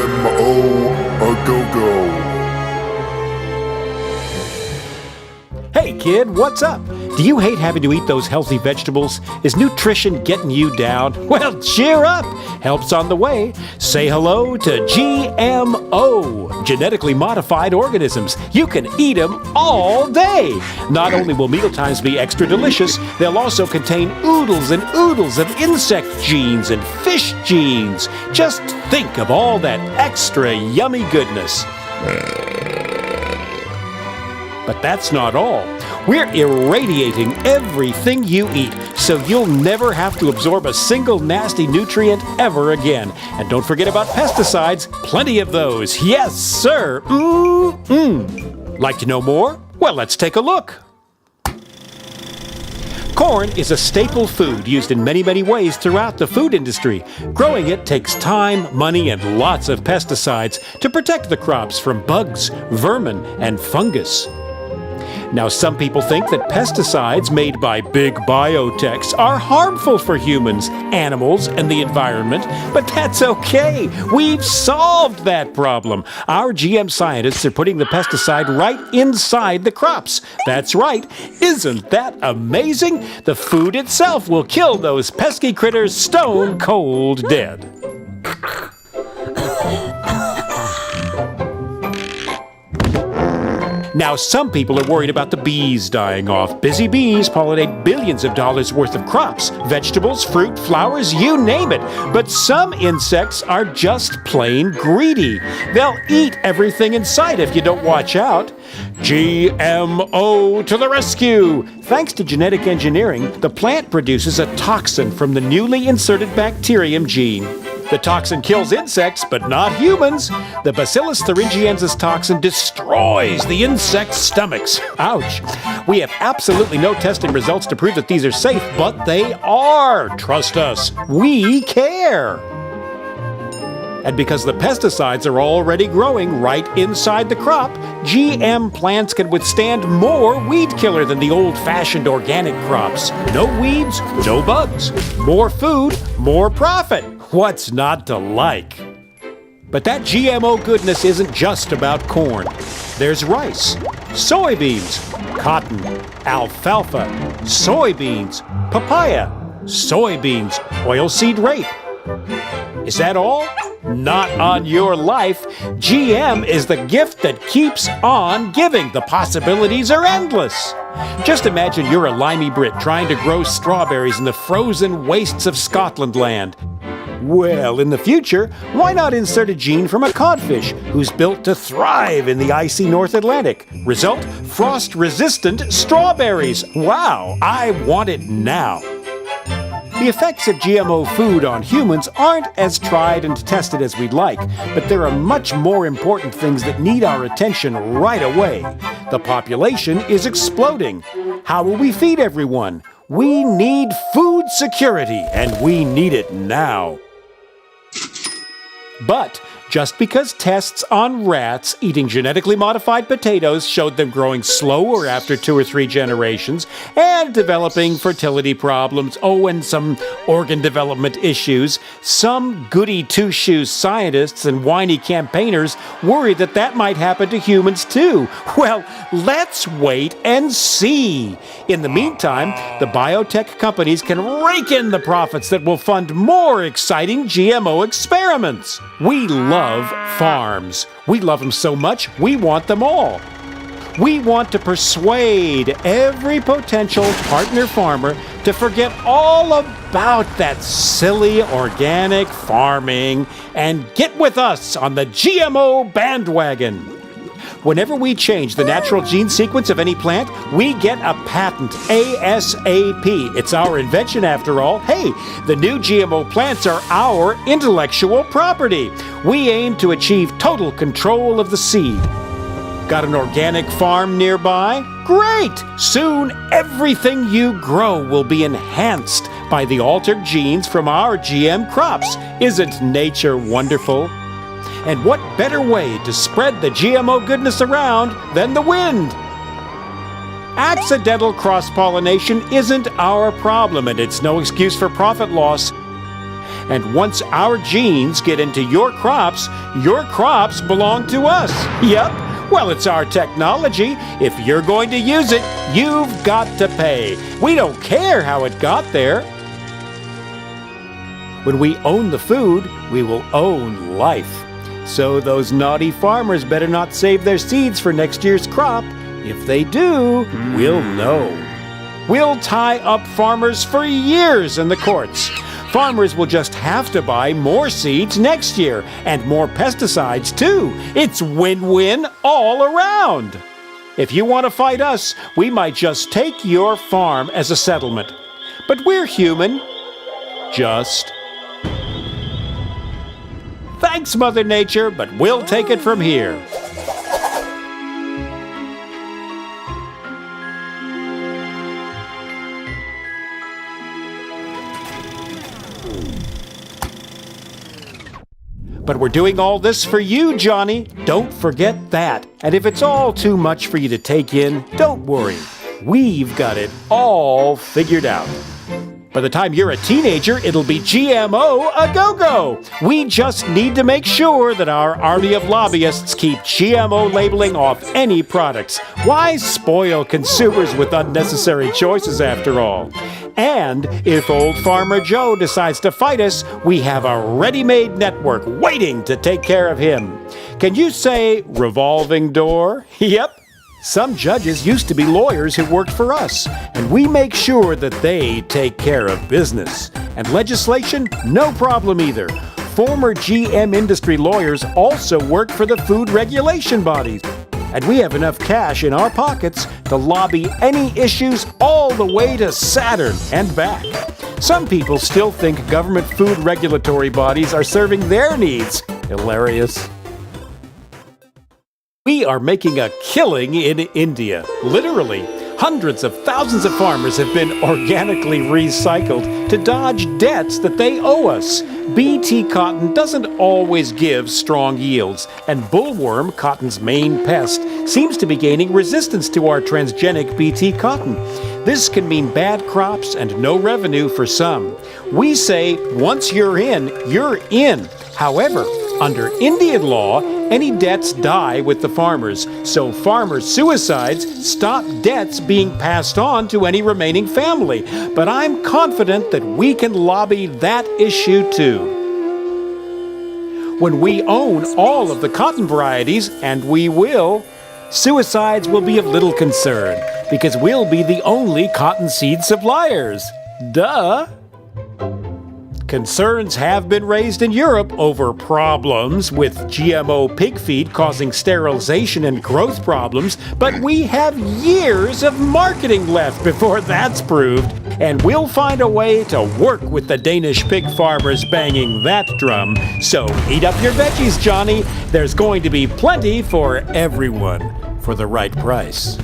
GMO A Go Go. Hey kid, what's up? Do you hate having to eat those healthy vegetables? Is nutrition getting you down? Well, cheer up! Help's on the way. Say hello to GMO, Genetically Modified Organisms. You can eat them all day. Not only will mealtimes be extra delicious, they'll also contain oodles and oodles of insect genes and fish genes. Just think of all that extra yummy goodness. But that's not all. We're irradiating everything you eat, so you'll never have to absorb a single nasty nutrient ever again. And don't forget about pesticides, plenty of those. Yes, sir. Like to know more? Well, let's take a look. Corn is a staple food used in many, many ways throughout the food industry. Growing it takes time, money, and lots of pesticides to protect the crops from bugs, vermin, and fungus. Now, some people think that pesticides made by big biotechs are harmful for humans, animals, and the environment, but that's okay. We've solved that problem. Our GM scientists are putting the pesticide right inside the crops. That's right. Isn't that amazing? The food itself will kill those pesky critters stone cold dead. Now, some people are worried about the bees dying off. Busy bees pollinate billions of dollars worth of crops, vegetables, fruit, flowers, you name it. But some insects are just plain greedy. They'll eat everything in sight if you don't watch out. GMO to the rescue! Thanks to genetic engineering, the plant produces a toxin from the newly inserted bacterium gene. The toxin kills insects, but not humans. The Bacillus thuringiensis toxin destroys the insects' stomachs. Ouch. We have absolutely no testing results to prove that these are safe, but they are. Trust us. We care. And because the pesticides are already growing right inside the crop, GM plants can withstand more weed killer than the old-fashioned organic crops. No weeds, no bugs. More food, more profit. What's not to like? But that GMO goodness isn't just about corn. There's rice, soybeans, cotton, alfalfa, soybeans, papaya, soybeans, oilseed rape. Is that all? Not on your life. GM is the gift that keeps on giving. The possibilities are endless. Just imagine you're a limey Brit trying to grow strawberries in the frozen wastes of Scotland land. Well, in the future, why not insert a gene from a codfish who's built to thrive in the icy North Atlantic? Result, frost-resistant strawberries. Wow, I want it now. The effects of GMO food on humans aren't as tried and tested as we'd like, but there are much more important things that need our attention right away. The population is exploding. How will we feed everyone? We need food security, and we need it now. But just because tests on rats eating genetically modified potatoes showed them growing slower after 2 or 3 generations and developing fertility problems, and some organ development issues, some goody two-shoes scientists and whiny campaigners worry that that might happen to humans too. Well, let's wait and see. In the meantime, the biotech companies can rake in the profits that will fund more exciting GMO experiments. We love farms. We love them so much, we want them all. We want to persuade every potential partner farmer to forget all about that silly organic farming and get with us on the GMO bandwagon. Whenever we change the natural gene sequence of any plant, we get a patent, ASAP. It's our invention after all. Hey, the new GMO plants are our intellectual property. We aim to achieve total control of the seed. Got an organic farm nearby? Great! Soon everything you grow will be enhanced by the altered genes from our GM crops. Isn't nature wonderful? And what better way to spread the GMO goodness around than the wind? Accidental cross-pollination isn't our problem, and it's no excuse for profit loss. And once our genes get into your crops belong to us. Yep. Well, it's our technology. If you're going to use it, you've got to pay. We don't care how it got there. When we own the food, we will own life. So those naughty farmers better not save their seeds for next year's crop. If they do, we'll know. We'll tie up farmers for years in the courts. Farmers will just have to buy more seeds next year, and more pesticides too. It's win-win all around. If you want to fight us, we might just take your farm as a settlement. But we're human. Just. Thanks, Mother Nature, but we'll take it from here. But we're doing all this for you, Johnny. Don't forget that. And if it's all too much for you to take in, don't worry. We've got it all figured out. By the time you're a teenager, it'll be GMO A Go Go. We just need to make sure that our army of lobbyists keep GMO labeling off any products. Why spoil consumers with unnecessary choices after all? And if old Farmer Joe decides to fight us, we have a ready-made network waiting to take care of him. Can you say revolving door? Yep. Some judges used to be lawyers who worked for us, and we make sure that they take care of business. And legislation, no problem either. Former GM industry lawyers also work for the food regulation bodies. And we have enough cash in our pockets to lobby any issues all the way to Saturn and back. Some people still think government food regulatory bodies are serving their needs. Hilarious. We are making a killing in India. Literally, hundreds of thousands of farmers have been organically recycled to dodge debts that they owe us. BT cotton doesn't always give strong yields, and bullworm, cotton's main pest, seems to be gaining resistance to our transgenic BT cotton. This can mean bad crops and no revenue for some. We say, once you're in, you're in. However, under Indian law, any debts die with the farmers, so farmer suicides stop debts being passed on to any remaining family. But I'm confident that we can lobby that issue too. When we own all of the cotton varieties, and we will, suicides will be of little concern, because we'll be the only cottonseed suppliers. Duh! Concerns have been raised in Europe over problems with GMO pig feed causing sterilization and growth problems, but we have years of marketing left before that's proved, and we'll find a way to work with the Danish pig farmers banging that drum. So eat up your veggies, Johnny. There's going to be plenty for everyone for the right price.